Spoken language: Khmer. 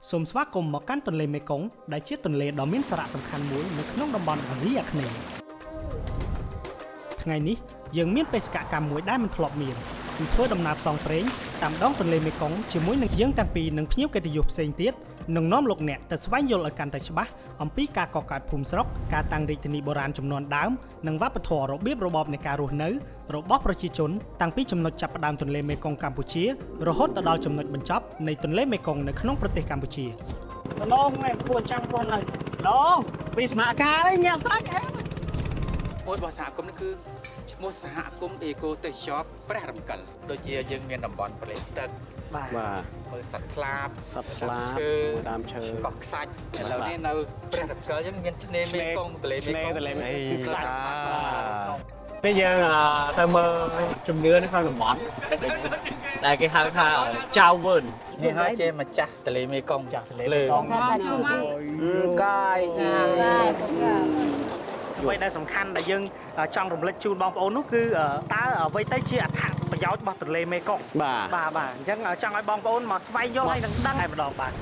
សូមស្វាគមន៍មកកាន់ទន្លេមេគង្គដែលជាទន្លេដ៏មានសារៈសំខាន់មួយនៅក្នុងតំបន់អាស៊ីអាគ្នេយ៍ថ្ងៃនេះយើងមានបេសកកម្មមួយដែលមិនធ្លាប់មានគឺធ្វើដំណើរផ្សងព្រេងតាមដងទន្លេមេគង្គជាមួយនឹងយើងទាំងពីរនិងភ្ញៀវកិត្តិយសផ្សេងទៀតនឹងនាំលោកអ្នកទៅស្វែងយល់ឲ្យកាន់តែច្បាស់អំពីការកកើតភូមិស្រុកការតាំងរាជធានីបុរាណចំនួនដើមនិងវប្បធម៌របៀបរបបនៃការរស់នៅរបស់ប្រជាជនតាំងពីចំណុចចាប់ផ្ដើមទន្លេមេគង្គកម្ពុជារហូតទៅដល់ចំណុចបញ្ចប់នៃទន្លេមេគង្គនៅក្នុងប្រទេសកម្ពុជាឡងឯងគួរចាំខ្លួនហើយឡងពីស្មារតីឯងញាក់ស្អាតអែមមួយរបស់សហគមន៍នេះគឺឈ្មោះសហគមន៍អេកូទេសចរព្រះរំកិលដូចជាយើងមានតំបន់ប្រលេងទឹកបាទមើលសត្វស្លាបដើមឈើកោះខ្សាច់ឥឡូវនេះនៅព្រះរំកិលយើងមានឆ្នេរមេគង្គទន្លេមេគង្គខ្សាច់ពេលយើងទៅមើលជំនឿនៅក្នុងតំបន់ដែលគេហៅថាចៅវឿននេះហើយជាម្ចាស់ទន្លេមេគង្គចាស់ទន្លេលើកាយអ្វីដែលសំខាន់ដែលយើងចង់រំលឹកជូនបងប្អូននោះគឺតើអ្វីទៅជាអត្ថប្រយោជន៍របស់ទន្លេមេគង្គបាទអញ្ចឹងចង់ឲ្យបងប្អូនមកស្វែងយល់ហើយនឹងដឹងតែម្ដងបាទ